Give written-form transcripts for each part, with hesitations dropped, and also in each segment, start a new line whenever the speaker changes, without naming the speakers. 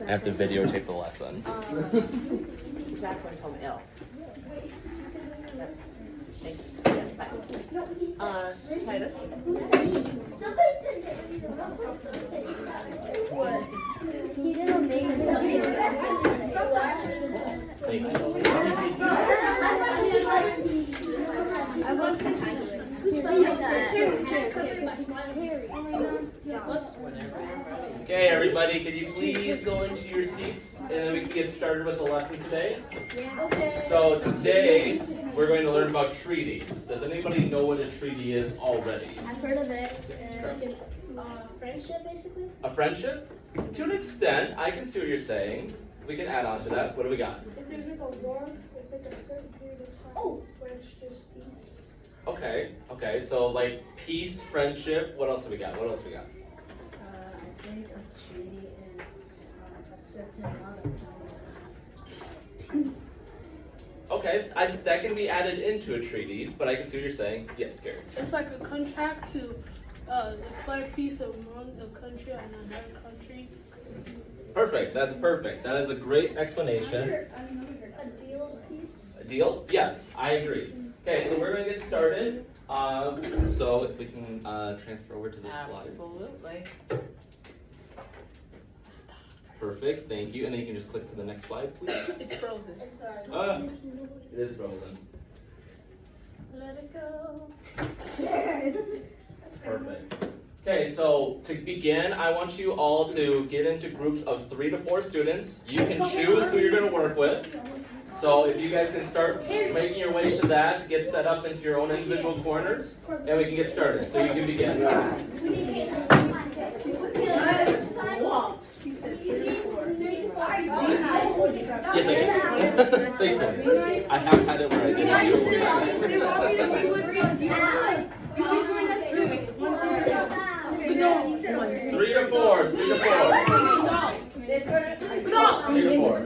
I have to videotape the lesson.
Exactly from L. Thank you. Yes, bye. Titus.
He did amazing.
Thank you.
I want to
Okay, everybody, could you please go into your seats and then we can get started with the lesson today?
Okay.
So today we're going to learn about treaties. Does anybody know what a treaty is already?
I've heard of it. Like a friendship, basically.
A friendship? To an extent, I can see what you're saying. We can add on to that. What do we got?
If there's like a war, it's like a certain period of time where it's just peace.
Okay, so like peace, friendship, what else do we got?
I think a treaty is a certain amount of time.
Okay, that can be added into a treaty, but I can see what you're saying. Yes, Gary.
It's like a contract to declare peace among a country and another country.
Perfect, that's perfect. That is a great explanation.
A deal of peace.
A deal? Yes, I agree. Okay, so we're going to get started. So if we can transfer over to the slides.
Absolutely.
Perfect, thank you. And then you can just click to the next slide, please.
It's frozen.
It is frozen.
Let it go.
Perfect. Okay, so to begin, I want you all to get into groups of 3 to 4 students. You can choose who you're going to work with. So if you guys can start making your way to that, get set up into your own individual corners, and we can get started. So you can begin. Yes, I can. Thankfully. I have had it where I did. 3 to 4. 3 to 4. 3 to 4.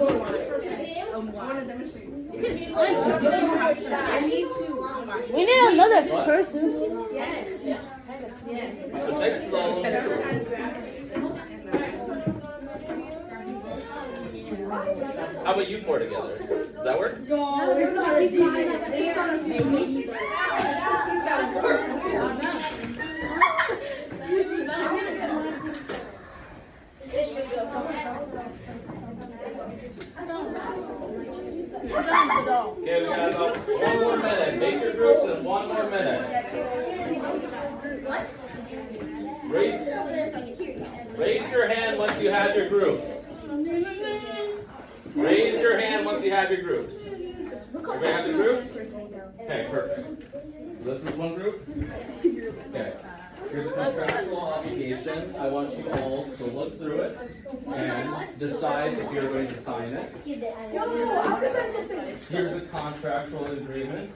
We need another person.
So take it slow. How about you 4 together? Does that work? Okay, we got about 1 more minute. Make your groups in 1 more minute. Raise your hand once you have your groups. Raise your hand once you have your groups. Everybody have the groups? Okay, perfect. So this is one group? Okay. Here's a contractual obligation. I want you all to look through it and decide if you're going to sign it. Here's a contractual agreement.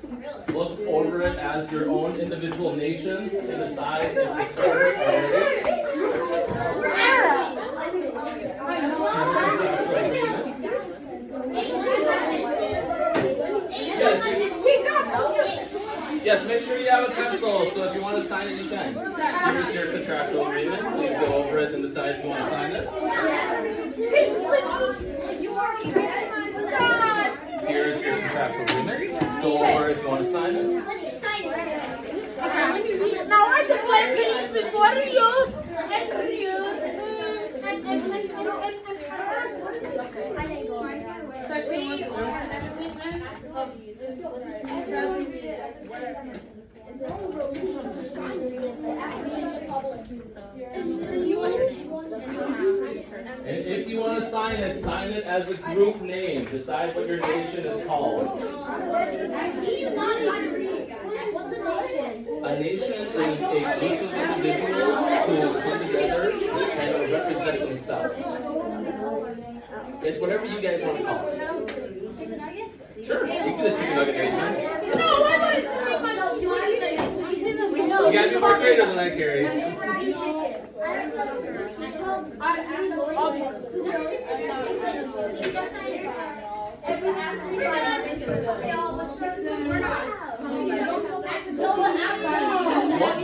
Look over it as your own individual nations and decide if the terms are ready. Yes, make sure you have a pencil, so if you want to sign it, you can. Here's your contractual agreement. Please go over it and decide if you want to sign it. Here's your contractual agreement. Go over it if you want to sign it.
Now I can play peace before you.
And if you want to sign it as a group name. Decide what your nation is called. A nation is a group of individuals who come together and represent themselves. It's whatever you guys want to call it. Sure, you can be the chicken nugget nation. You gotta be more creative than that, Carrie.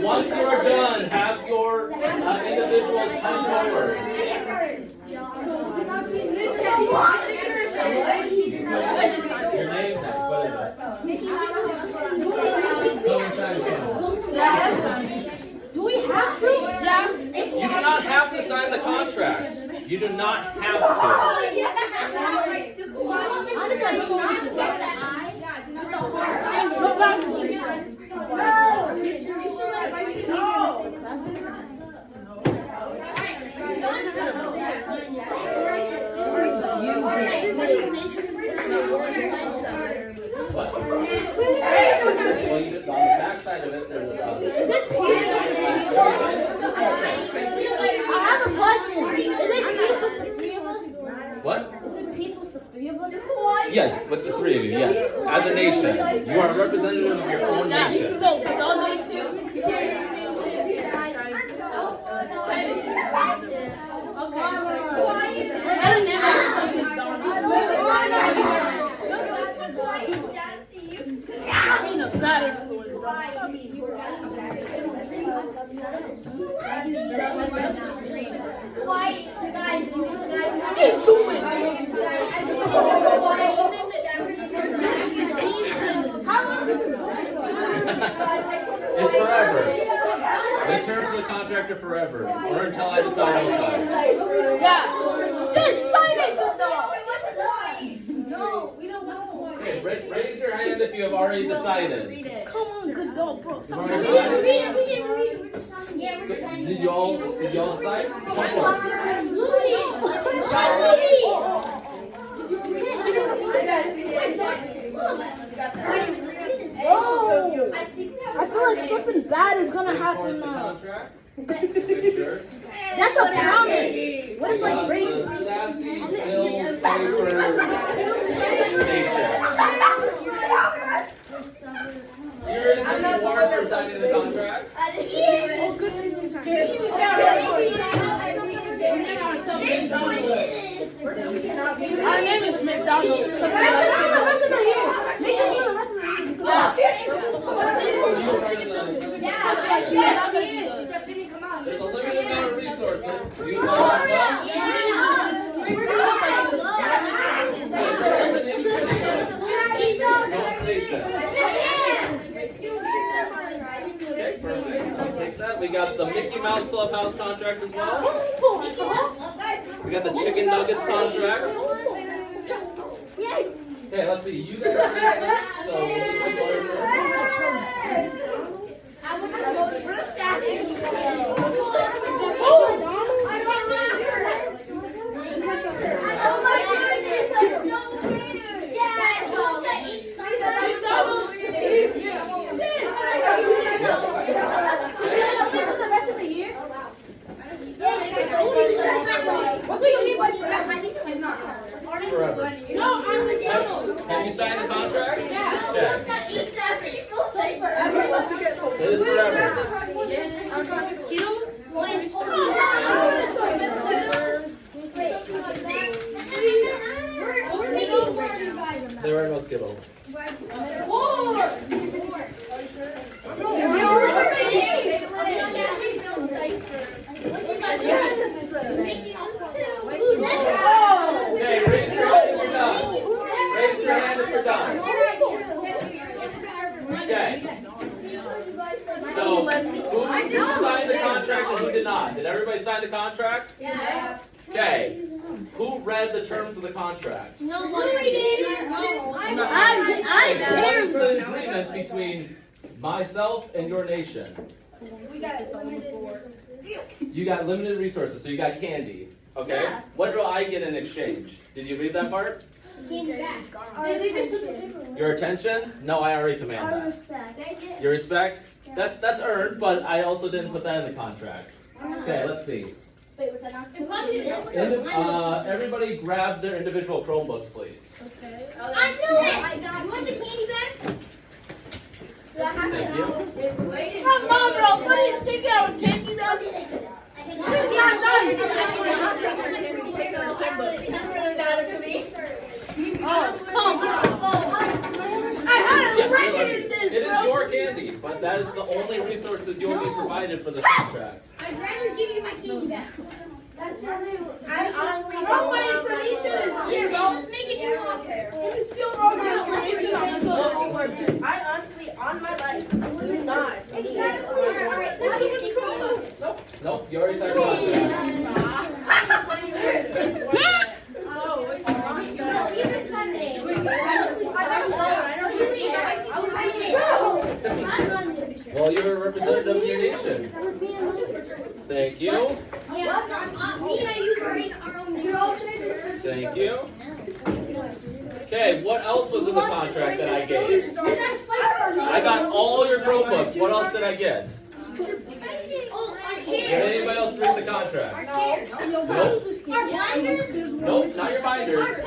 Once you are done, have your individuals come forward. You do not have to. What? Well, you did, on the back side of it, there's.
I have a question. Is it peace with the three of us?
What?
Is it peace with the three of us?
Yes, with the three of you, yes. As a nation. You are a representative of your own nation.
So, all those two.
It's forever. The terms of the contract are forever, or until I decide otherwise.
Yeah. Just sign it,
No, we don't want to.
Okay, raise your hand if you have already decided.
Come on, good dog, bro.
You've
Stop.
already
We
decided?
didn't read it. We're just signing. Yeah, we're just signing.
Did you all decide? Come on.
Louis!
Oh! I feel like something bad is gonna
Ready for
happen
the
now.
contract? Make sure.
That's a promise. What if
We
like
got
rain?
the Sassy Bill Safer Nation. Here is your reward for signing the contract.
Oh, good for you.
Our name is McDonald's.
You are in the- There's a limited amount of resources. You all have them. Okay, perfect. I'll take that. We got the Mickey Mouse Clubhouse contract as well. We got the Chicken Nuggets contract. Okay, let's see. You guys are so we'll do the lawyer forever.
No, I'm McDonald's.
Have you signed the contract?
Yeah.
Okay. It is forever. There are no Skittles. Okay, raise your hand if you're done. Raise your hand if you're done. Okay. So, who signed the contract and who did not? Did everybody sign the contract?
Yeah.
Okay. Who read the terms of the contract?
No, Louis did.
Okay, so what is the agreement between myself and your nation? You got limited resources, so you got candy. Okay? What do I get in exchange? Did you read that part? Your attention? No, I already command that. Your respect? That's earned, but I also didn't put that in the contract. Okay, let's see. Everybody grab their individual Chromebooks, please.
I knew it! You want the candy back?
Thank you.
Come on, bro. What are you taking out candy now?
It is your candy, but that is the only resources you'll be provided for this contract.
I'd rather give you my candy back. That's not it.
All my information is here, bro.
Let's make it your off.
You can steal all my information on the phone.
I honestly, on my life, do not.
Alright, now you can
Nope, you already signed the contract. you're a representative of your nation. Thank you. Thank you. Okay, what else was in the contract that I gave? I got all your Chromebooks. What else did I get? Did anybody else read the contract? Nope. Nope, not your binders.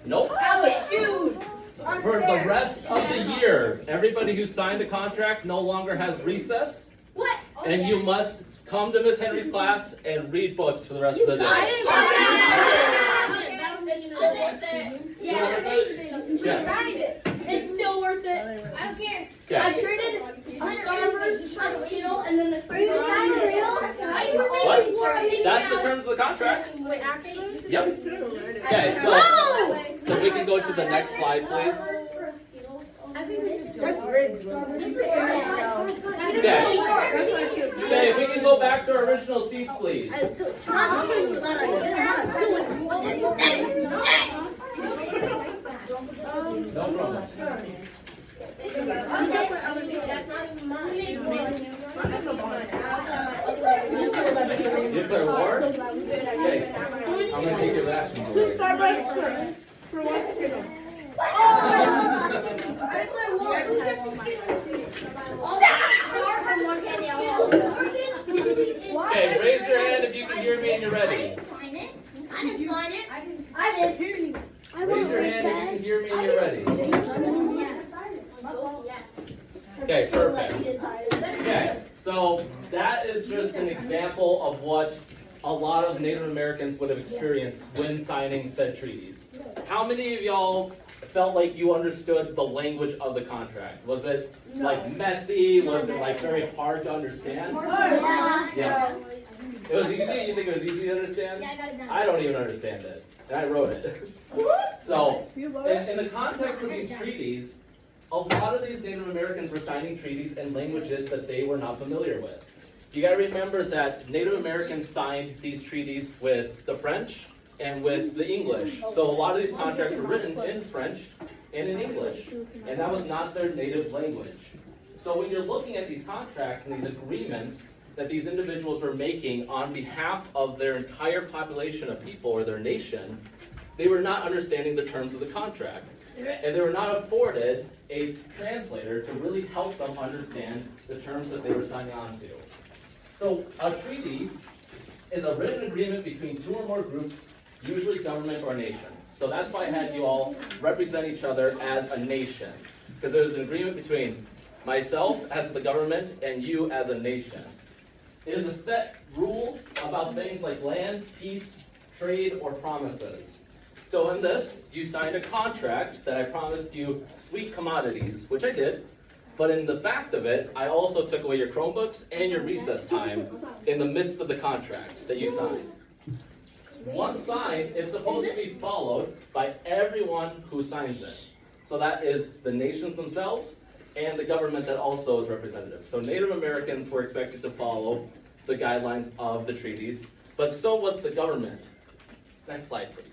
Nope. For the rest of the year, everybody who signed the contract no longer has recess.
What?
And you must come to Miss Henry's class and read books for the rest of the day. Yeah.
It's still worth it. I don't care.
Okay.
I traded a Starburst, a Skittle, and then a
What? That's the terms of the contract. Yep. Okay, so we can go to the next slide, please.
That's rigged.
Okay, if we can go back to our original seats, please. No problem. You declare war? Okay, I'm gonna take your rations away.
For one Skittle.
Okay, raise your hand if you can hear me and you're ready.
I didn't sign it.
I didn't hear you.
Raise your hand if you can hear me and you're ready. Okay, perfect. Okay, so that is just an example of what a lot of Native Americans would have experienced when signing said treaties. How many of y'all felt like you understood the language of the contract? Was it like messy? Was it like very hard to understand? Yeah. It was easy? You think it was easy to understand?
Yeah, I got it done.
I don't even understand it. And I wrote it. So, in the context of these treaties, a lot of these Native Americans were signing treaties in languages that they were not familiar with. You gotta remember that Native Americans signed these treaties with the French and with the English. So a lot of these contracts were written in French and in English, and that was not their native language. So when you're looking at these contracts and these agreements that these individuals were making on behalf of their entire population of people or their nation, they were not understanding the terms of the contract. And they were not afforded a translator to really help them understand the terms that they were signing on to. So a treaty is a written agreement between two or more groups, usually government or nations. So that's why I had you all represent each other as a nation, because there's an agreement between myself as the government and you as a nation. It is a set rules about things like land, peace, trade, or promises. So in this, you signed a contract that I promised you sweet commodities, which I did. But in the fact of it, I also took away your Chromebooks and your recess time in the midst of the contract that you signed. Once signed, it's supposed to be followed by everyone who signs it. So that is the nations themselves and the government that also is representative. So Native Americans were expected to follow the guidelines of the treaties, but so was the government. Next slide, please.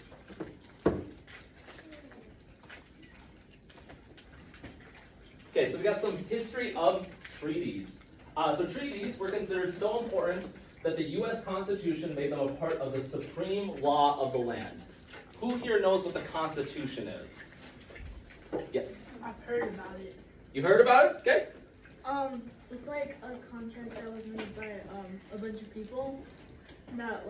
Okay, so we got some history of treaties. So treaties were considered so important that the U.S. Constitution made them a part of the supreme law of the land. Who here knows what the Constitution is? Yes.
I've heard about it.
You heard about it? Okay.
It's like a contract that was made by a bunch of people that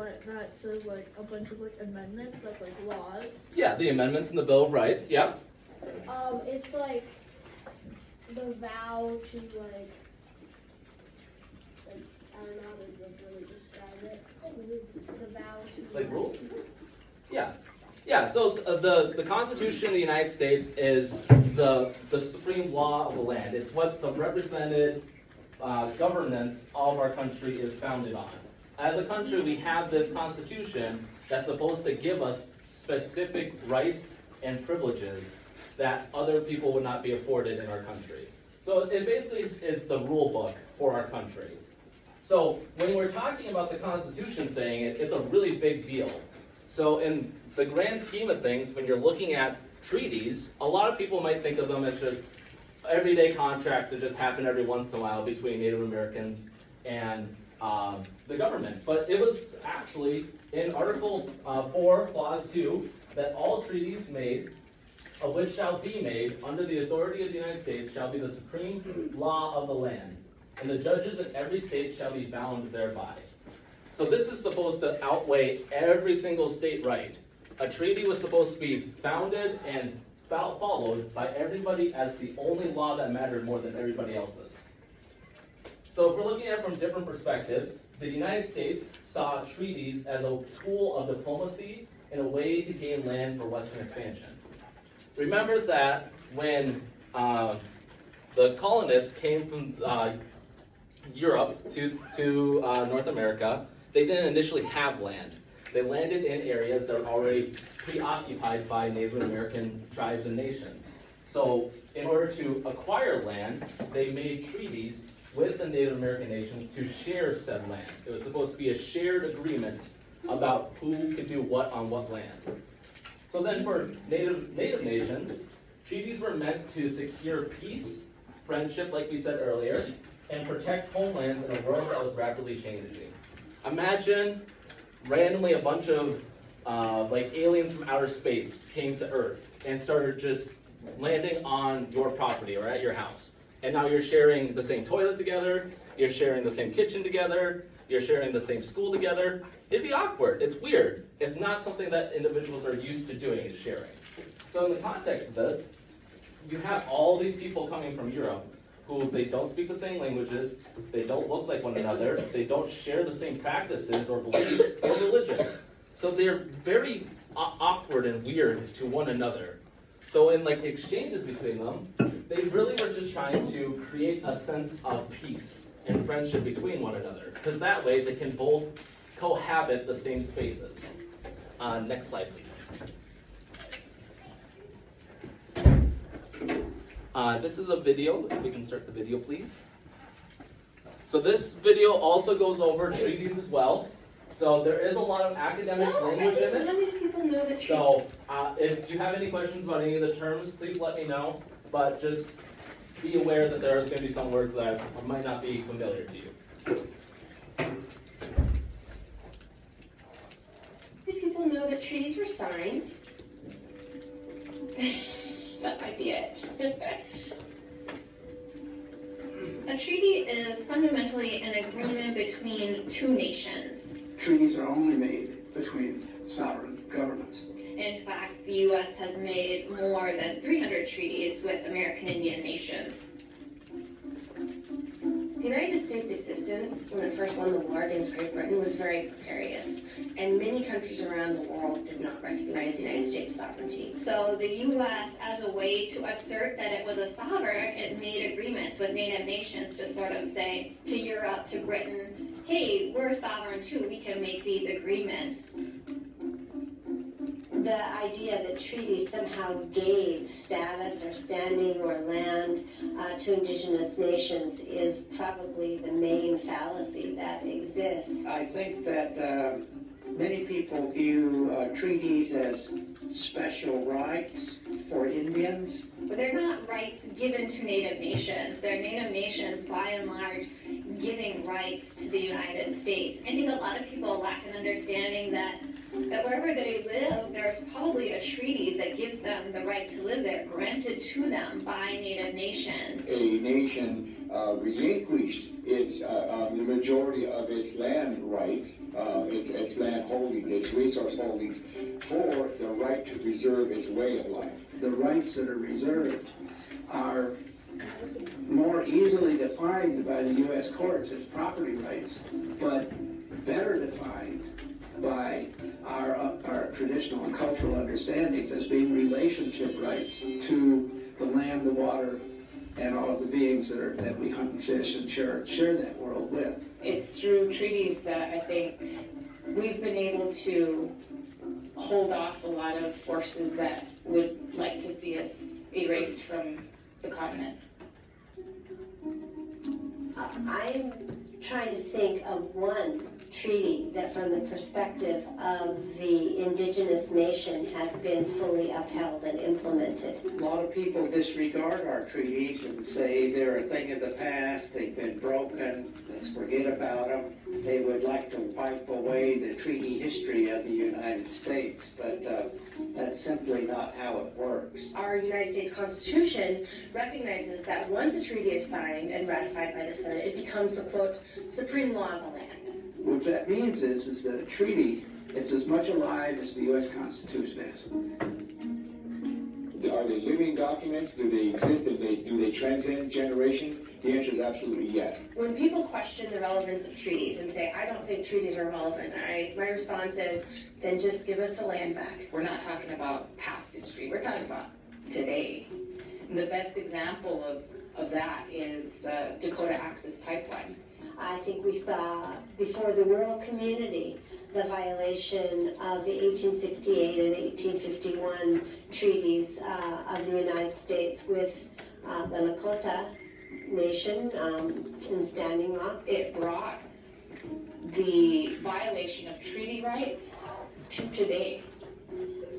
says like a bunch of like amendments, that's like laws.
Yeah, the amendments in the Bill of Rights. Yeah.
It's like the vow to like I don't know how to really describe it. The vow to
Like rules? Yeah. Yeah, so the Constitution of the United States is the supreme law of the land. It's what the represented governance of our country is founded on. As a country, we have this Constitution that's supposed to give us specific rights and privileges that other people would not be afforded in our country. So it basically is the rule book for our country. So when we're talking about the Constitution saying it, it's a really big deal. So in the grand scheme of things, when you're looking at treaties, a lot of people might think of them as just everyday contracts that just happen every once in a while between Native Americans and the government. But it was actually in Article 4, Clause 2, that all treaties made, of which shall be made under the authority of the United States, shall be the supreme law of the land, and the judges in every state shall be bound thereby. So this is supposed to outweigh every single state right. A treaty was supposed to be founded and followed by everybody as the only law that mattered more than everybody else's. So if we're looking at it from different perspectives, the United States saw treaties as a tool of diplomacy and a way to gain land for Western expansion. Remember that when the colonists came from Europe to North America, they didn't initially have land. They landed in areas that were already preoccupied by Native American tribes and nations. So in order to acquire land, they made treaties with the Native American nations to share said land. It was supposed to be a shared agreement about who could do what on what land. So then for Native nations, treaties were meant to secure peace, friendship, like we said earlier, and protect homelands in a world that was rapidly changing. Imagine randomly a bunch of like aliens from outer space came to Earth and started just landing on your property or at your house. And now you're sharing the same toilet together, you're sharing the same kitchen together, you're sharing the same school together. It'd be awkward. It's weird. It's not something that individuals are used to doing, is sharing. So in the context of this, you have all these people coming from Europe who they don't speak the same languages, they don't look like one another, they don't share the same practices or beliefs or religion. So they're very awkward and weird to one another. So in like exchanges between them, they really were just trying to create a sense of peace and friendship between one another, because that way they can both cohabit the same spaces. Next slide, please. This is a video, if we can start the video, please. So this video also goes over treaties as well. So there is a lot of academic language in it.
How many people know the treaty?
So if you have any questions about any of the terms, please let me know. But just be aware that there's going to be some words that might not be familiar to you.
Many people know that treaties were signed. That might be it. A treaty is fundamentally an agreement between two nations.
Treaties are only made between sovereign governments.
In fact, the U.S. has made more than 300 treaties with American Indian nations.
The United States' existence when it first won the war against Great Britain was very precarious, and many countries around the world did not recognize the United States' sovereignty.
So the U.S., as a way to assert that it was a sovereign, it made agreements with native nations to sort of say to Europe, to Britain, hey, we're sovereign too, we can make these agreements.
The idea that treaties somehow gave status or standing or land to indigenous nations is probably the main fallacy that exists.
I think that many people view treaties as special rights for Indians.
But they're not rights given to native nations. They're native nations, by and large, giving rights to the United States. I think a lot of people lack an understanding that wherever they live, there's probably a treaty that gives them the right to live there, granted to them by native nations.
A nation relinquished its the majority of its land rights, its land holdings, its resource holdings, for the right to preserve its way of life.
The rights that are reserved are more easily defined by the U.S. courts as property rights, but better defined by our traditional and cultural understandings as being relationship rights to the land, the water, and all of the beings that we hunt and fish and share that world with.
It's through treaties that I think we've been able to hold off a lot of forces that would like to see us erased from the continent.
I'm trying to think of one treaty that from the perspective of the indigenous nation has been fully upheld and implemented.
A lot of people disregard our treaties and say they're a thing of the past, they've been broken, let's forget about them. They would like to wipe away the treaty history of the United States, but that's simply not how it works.
Our United States Constitution recognizes that once a treaty is signed and ratified by the Senate, it becomes the, quote, supreme law of the land.
What that means is that a treaty, it's as much alive as the U.S. Constitution is.
Are they living documents? Do they exist? Do they transcend generations? The answer is absolutely yes.
When people question the relevance of treaties and say, I don't think treaties are relevant, my response is, then just give us the land back.
We're not talking about past history, we're talking about today. And the best example of that is the Dakota Access Pipeline.
I think we saw before the world community the violation of the 1868 and 1851 treaties of the United States with the Lakota Nation in Standing Rock.
It brought the violation of treaty rights to today.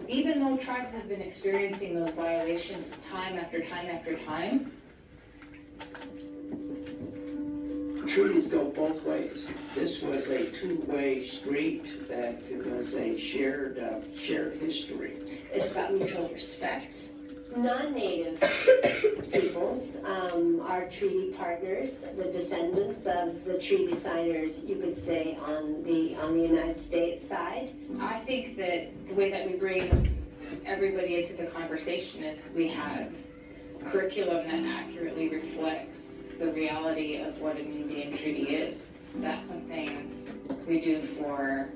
Even though tribes have been experiencing those violations time after time after time,
Treaties go both ways.
This was a two-way street that was a shared history.
It's about mutual respect.
Non-native peoples are treaty partners, the descendants of the treaty signers, you could say, on the United States side.
I think that the way that we bring everybody into the conversation is we have curriculum that accurately reflects the reality of what an Indian treaty is. That's something we do for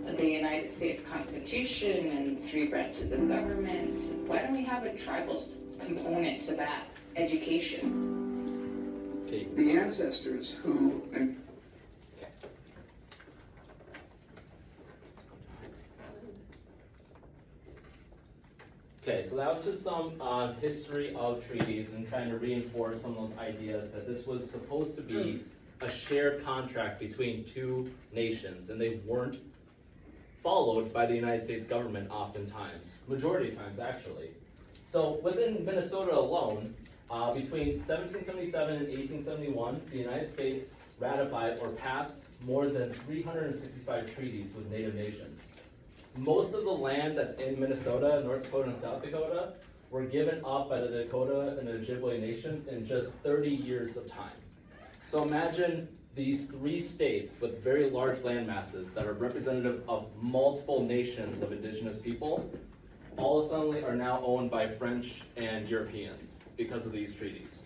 the United States Constitution and 3 branches of government. Why don't we have a tribal component to that education?
The ancestors who
Okay, so that was just some history of treaties and trying to reinforce some of those ideas that this was supposed to be a shared contract between 2 nations, and they weren't followed by the United States government oftentimes, majority of times actually. So within Minnesota alone, between 1777 and 1871, the United States ratified or passed more than 365 treaties with Native nations. Most of the land that's in Minnesota, North Dakota, and South Dakota were given up by the Dakota and the Ojibwe nations in just 30 years of time. So imagine these 3 states with very large land masses that are representative of multiple nations of indigenous people, all of a sudden are now owned by French and Europeans because of these treaties.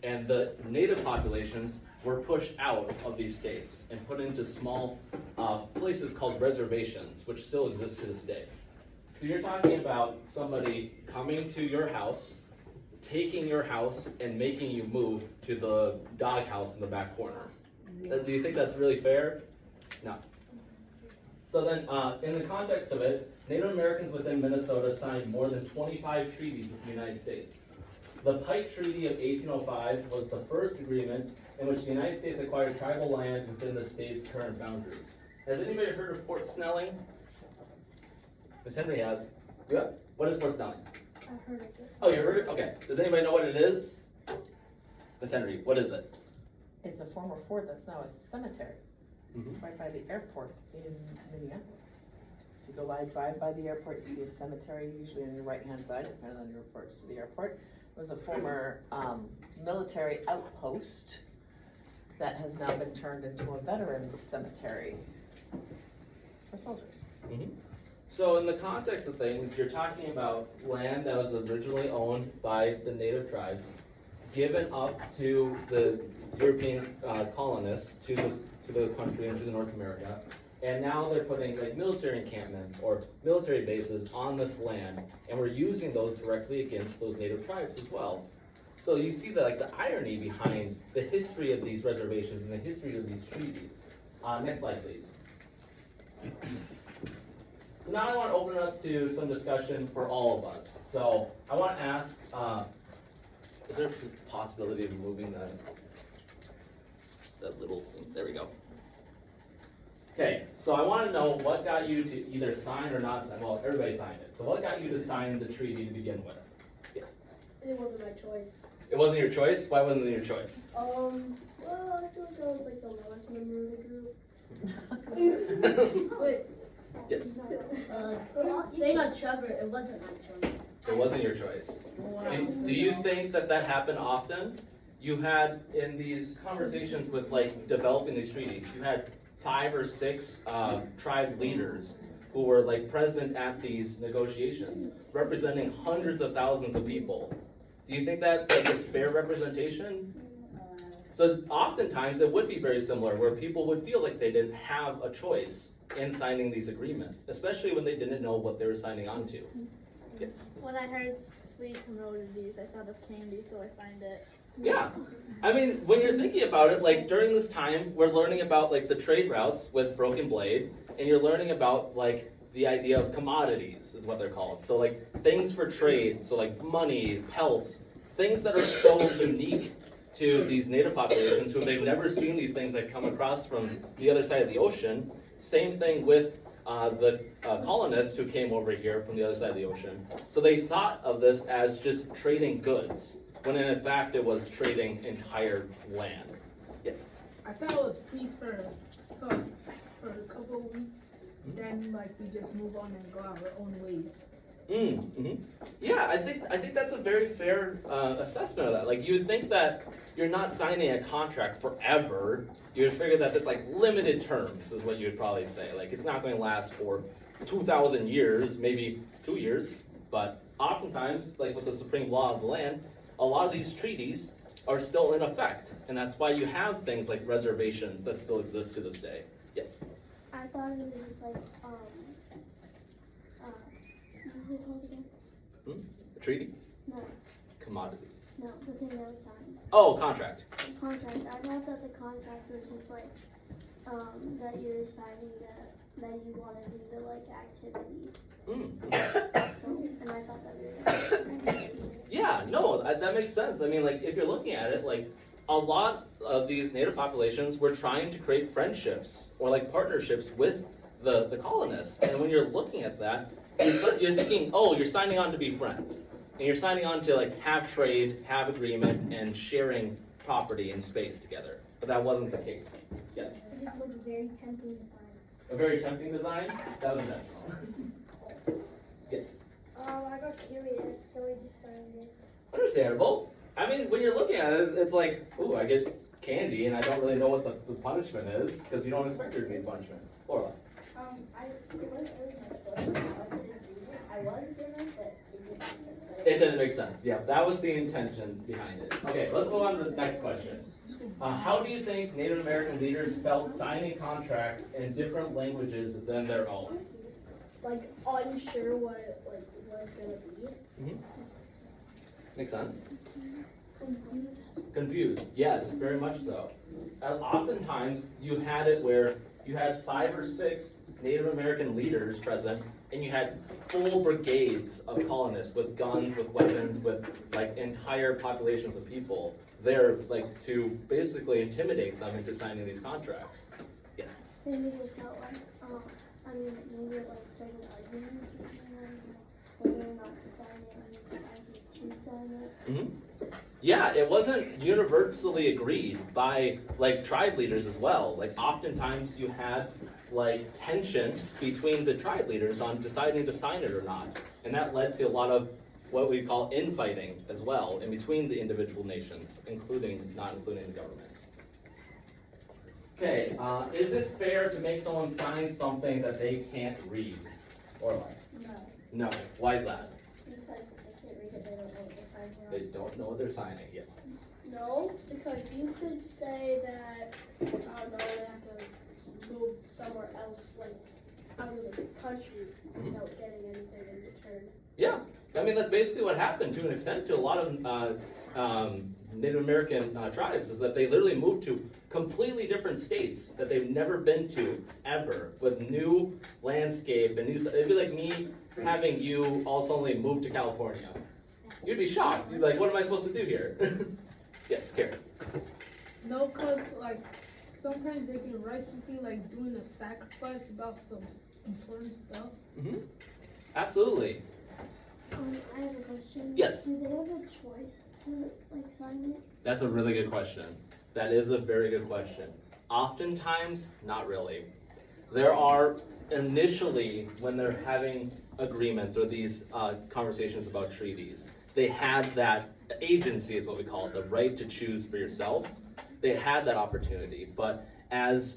And the native populations were pushed out of these states and put into small places called reservations, which still exist to this day. So you're talking about somebody coming to your house, taking your house, and making you move to the doghouse in the back corner. Do you think that's really fair? No. So then, in the context of it, Native Americans within Minnesota signed more than 25 treaties with the United States. The Pike Treaty of 1805 was the first agreement in which the United States acquired tribal land within the state's current boundaries. Has anybody heard of Fort Snelling? Ms. Henry has. Yeah. What is Fort Snelling?
I've heard of it.
Oh, you heard it? Okay. Does anybody know what it is? Ms. Henry, what is it?
It's a former fort that's now a cemetery, right by the airport in Minneapolis. If you go drive by the airport, you see a cemetery, usually on your right-hand side, depending on your approach to the airport. It was a former military outpost that has now been turned into a veterans cemetery for soldiers.
So in the context of things, you're talking about land that was originally owned by the native tribes, given up to the European colonists, to the country and to North America, and now they're putting like military encampments or military bases on this land, and we're using those directly against those native tribes as well. So you see the irony behind the history of these reservations and the history of these treaties. Next slide, please. So now I want to open it up to some discussion for all of us. So I want to ask, is there a possibility of moving the that little thing. There we go. Okay, so I want to know what got you to either sign or not sign. Well, everybody signed it. So what got you to sign the treaty to begin with? Yes.
It wasn't my choice.
It wasn't your choice? Why wasn't it your choice?
Well, I feel like I was like the lowest member of the group. Wait.
Yes.
Saying on Trevor, it wasn't my choice.
It wasn't your choice. Do you think that that happened often? You had, in these conversations with like developing these treaties, you had 5 or 6 tribe leaders who were like present at these negotiations, representing hundreds of thousands of people. Do you think that is fair representation? So oftentimes it would be very similar, where people would feel like they didn't have a choice in signing these agreements, especially when they didn't know what they were signing on to. Yes.
When I heard sweet commodities, I thought of candy, so I signed it.
Yeah, I mean, when you're thinking about it, like during this time, we're learning about like the trade routes with Broken Blade, and you're learning about like the idea of commodities is what they're called. So like things for trade, so like money, pelts, things that are so unique to these native populations who they've never seen these things that come across from the other side of the ocean. Same thing with the colonists who came over here from the other side of the ocean. So they thought of this as just trading goods, when in fact it was trading entire land. Yes?
I thought it was peace for a couple of weeks. Then like we just move on and go our own ways.
Yeah, I think that's a very fair assessment of that. Like you would think that you're not signing a contract forever. You would figure that it's like limited terms is what you would probably say. Like it's not going to last for 2,000 years, maybe 2 years. But oftentimes, like with the supreme law of the land, a lot of these treaties are still in effect, and that's why you have things like reservations that still exist to this day. Yes.
I thought it was just like what was it called again?
A treaty?
No,
Commodity.
no, the thing that was signed.
Oh, contract.
The contract. I thought that the contract was just like that you're signing that you want to do the like activity. And I thought that we were
Yeah, no, that makes sense. I mean, like, if you're looking at it, like, a lot of these native populations were trying to create friendships or, like, partnerships with the colonists. And when you're looking at that, you're thinking, oh, you're signing on to be friends. And you're signing on to, like, have trade, have agreement, and sharing property and space together. But that wasn't the case. Yes?
It just looked very tempting design.
A very tempting design? That was intentional. Yes?
I got curious, so I just signed it.
Understandable. I mean, when you're looking at it, it's like, ooh, I get candy, and I don't really know what the punishment is, because you don't expect there to be punishment. Laura?
I was given, but
It didn't make sense. Yeah, that was the intention behind it. Okay, let's move on to the next question. How do you think Native American leaders felt signing contracts in different languages than their own?
like unsure what it was gonna be.
Makes sense. Confused. Yes, very much so. Oftentimes, you had it where you had 5 or 6 Native American leaders present, and you had full brigades of colonists with guns, with weapons, with like entire populations of people there, like to basically intimidate them into signing these contracts. Yes.
Maybe it felt like, maybe it like certain arguments between them, whether or not to sign it, and to sign it.
Yeah, it wasn't universally agreed by like tribe leaders as well. Like oftentimes you had like tension between the tribe leaders on deciding to sign it or not. And that led to a lot of what we call infighting as well in between the individual nations, not including the government. Okay, is it fair to make someone sign something that they can't read or like?
No.
No. Why is that?
Because if they can't read it, they don't know what they're signing on.
They don't know what they're signing, yes.
No, because you could say that, I don't know, they have to move somewhere else, like, out of the country without getting anything in return.
Yeah, I mean, that's basically what happened to an extent to a lot of Native American tribes, is that they literally moved to completely different states that they've never been to ever, with new landscape and new stuff. It'd be like me having you all suddenly move to California. You'd be shocked. You'd be like, what am I supposed to do here? Yes, Karen.
No, cause like sometimes they can write something like doing a sacrifice about some important stuff.
Absolutely.
I have a question.
Yes.
Do they have a choice to like sign it?
That's a really good question. That is a very good question. Oftentimes, not really. There are initially, when they're having agreements or these conversations about treaties, they had that agency, is what we call it, the right to choose for yourself. They had that opportunity, but as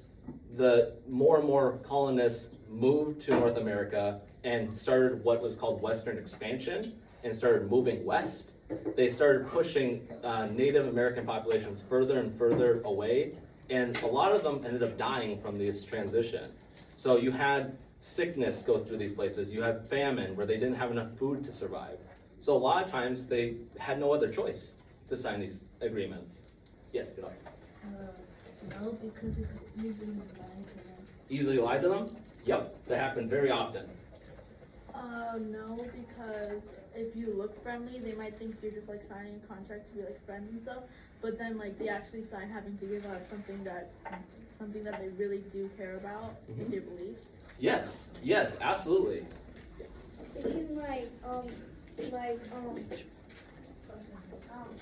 the more and more colonists moved to North America and started what was called Western expansion and started moving west, they started pushing Native American populations further and further away, and a lot of them ended up dying from this transition. So you had sickness go through these places, you had famine where they didn't have enough food to survive. So a lot of times they had no other choice to sign these agreements. Yes, good luck.
No, because it could easily lie to them.
Easily lie to them? Yep, that happened very often.
No, because if you look friendly, they might think you're just like signing a contract to be like friends and stuff. But then like they actually sign having to give up something that they really do care about, their beliefs.
Yes, yes, absolutely.
It can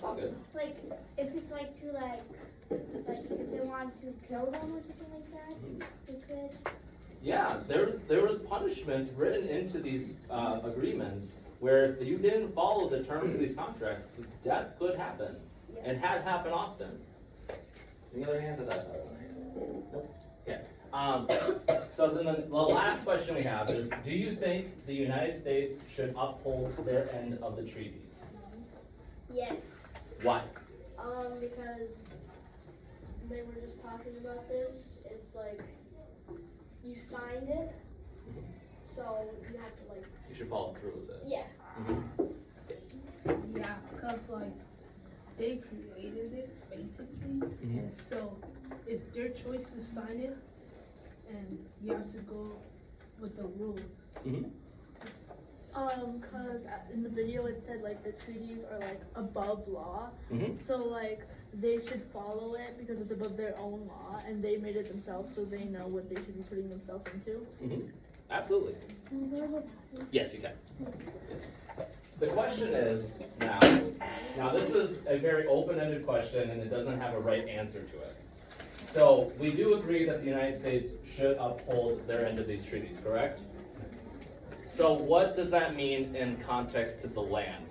All good.
like if it's like to like if they want to kill them or something like that, they could.
Yeah, there was punishments written into these agreements where if you didn't follow the terms of these contracts, death could happen, and had happened often. Any other hands at that side? Nope. Okay. So then the last question we have is, do you think the United States should uphold their end of the treaties?
Yes.
Why?
Because they were just talking about this. It's like you signed it, so you have to like.
You should follow through with it.
Yeah.
Yeah, because like they created it basically, and so it's their choice to sign it, and you have to go with the rules.
Cause in the video it said like the treaties are like above law, so like they should follow it because it's above their own law, and they made it themselves, so they know what they should be putting themselves into.
Absolutely. Yes, you can. The question is now this is a very open-ended question and it doesn't have a right answer to it. So we do agree that the United States should uphold their end of these treaties, correct? So what does that mean in context to the land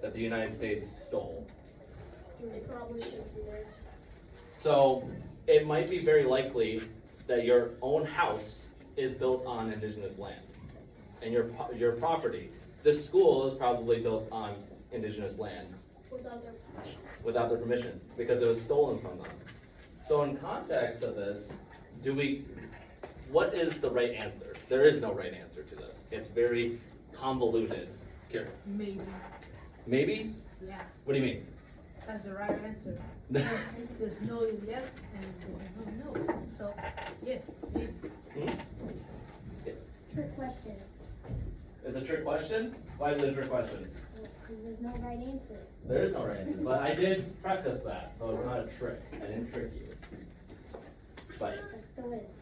that the United States stole?
They probably should do this.
So it might be very likely that your own house is built on indigenous land, and your property. This school is probably built on indigenous land.
Without their permission.
Without their permission, because it was stolen from them. So in context of this, what is the right answer? There is no right answer to this. It's very convoluted. Kira.
Maybe.
Maybe?
Yeah.
What do you mean?
That's the right answer. There's no yes and no no. So yes, maybe.
Yes.
Trick question.
It's a trick question? Why is it a trick question?
Because there's no right answer.
There is no right answer, but I did preface that, so it's not a trick. I didn't trick you. But
It still is.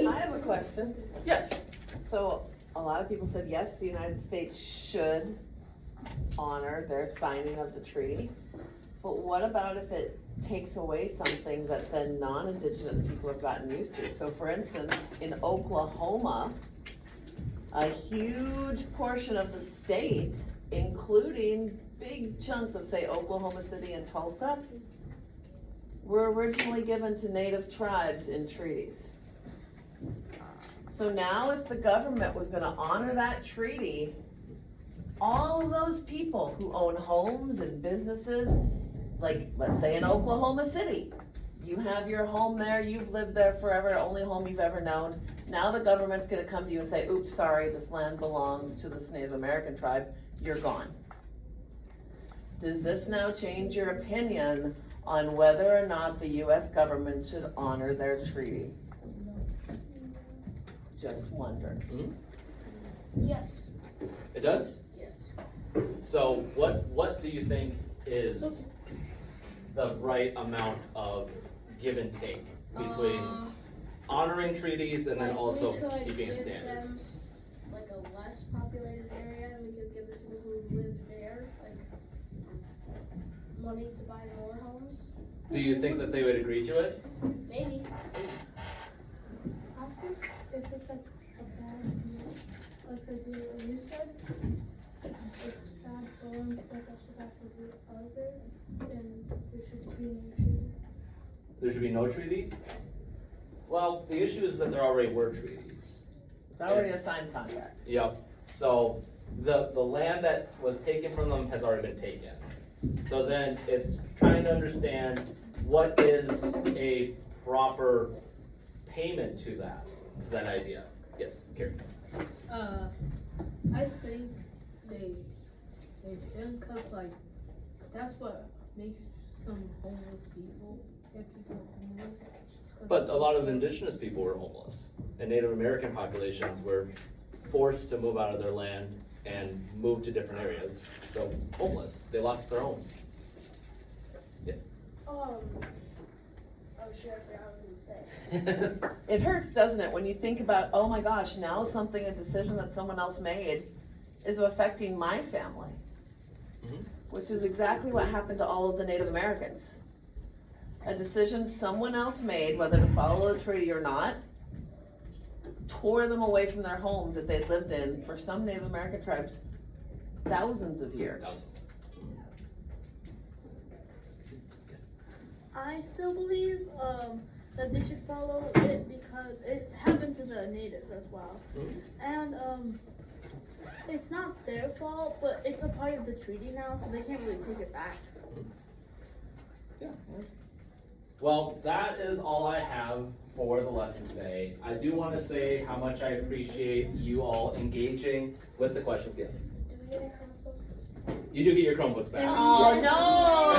I have a question.
Yes.
So a lot of people said yes, the United States should honor their signing of the treaty. But what about if it takes away something that the non-indigenous people have gotten used to? So for instance, in Oklahoma, a huge portion of the state, including big chunks of, say, Oklahoma City and Tulsa, were originally given to native tribes in treaties. So now if the government was gonna honor that treaty, all of those people who own homes and businesses, like let's say in Oklahoma City, you have your home there, you've lived there forever, only home you've ever known. Now the government's gonna come to you and say, oops, sorry, this land belongs to this Native American tribe, you're gone. Does this now change your opinion on whether or not the US government should honor their treaty? Just wondering.
Yes.
It does?
Yes.
So what do you think is the right amount of give and take between honoring treaties and then
Like,
also
we could
keeping a
give
standard?
them like a less populated area, and we could give the people who live there like money to buy more homes.
Do you think that they would agree to it?
Maybe.
I think if it's like a bad deal, like you said, it's bad for one, but also bad for the other, then there should be no treaty.
There should be no treaty? Well, the issue is that there already were treaties.
It's already a signed contract.
Yep, so the land that was taken from them has already been taken. So then it's trying to understand what is a proper payment to that idea. Yes, Karen.
I think they shouldn't, cause like, that's what makes some homeless people, get people homeless.
But a lot of indigenous people were homeless, and Native American populations were forced to move out of their land and move to different areas. So homeless, they lost their homes. Yes.
Oh shit, I forgot what I was gonna say.
It hurts, doesn't it, when you think about, oh my gosh, now a decision that someone else made is affecting my family. Which is exactly what happened to all of the Native Americans. A decision someone else made, whether to follow the treaty or not, tore them away from their homes that they'd lived in for some Native American tribes thousands of years.
I still believe that they should follow it because it's happened to the natives as well. And it's not their fault, but it's a part of the treaty now, so they can't really take it back.
Yeah. Well, that is all I have for the lesson today. I do want to say how much I appreciate you all engaging with the questions. Yes?
Do we get a Chromebook?
You do get your Chromebooks back.
Oh no!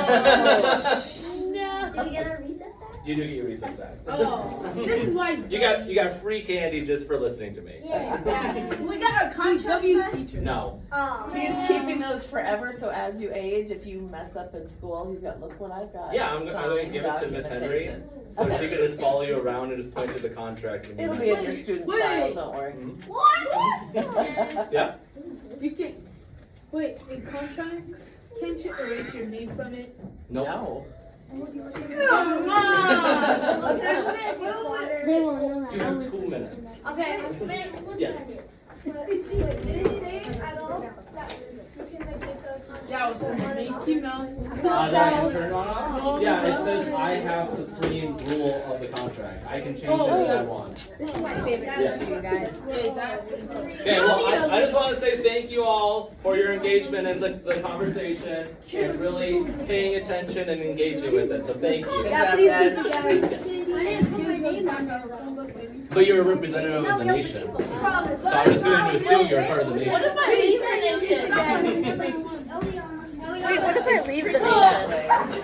No. Do we get our recess back?
You do get your recess back.
Oh, this is why
you got free candy just for listening to me.
Yeah.
We got our contract back?
teacher.
No.
Oh.
He's keeping those forever, so as you age, if you mess up in school, he's got, look what I've got.
Yeah, I'm going to give it to Miss Henry, so she can just follow you around and just point to the contract. And
It'll be in your student file, don't worry.
What?
Yeah.
You can, wait, in contracts, can't you erase your name from it?
Nope.
No.
Come on!
They won't know that.
You have 2 minutes.
Okay. Look
Yes.
at it.
Did it say at all that you can like make a
That was just Mickey Mouse.
That I can turn on off? Yeah, it says I have supreme rule of the contract. I can change it if I want.
This is my favorite
Yes.
issue, guys.
Wait, that.
Okay, well, I just want to say thank you all for your engagement in the conversation and really paying attention and engaging with it. So thank you.
Yeah, please
But you're a representative of the nation. So I'm just going to assume you're a part of the nation.
What if I leave the nation? Wait, what if I leave the nation?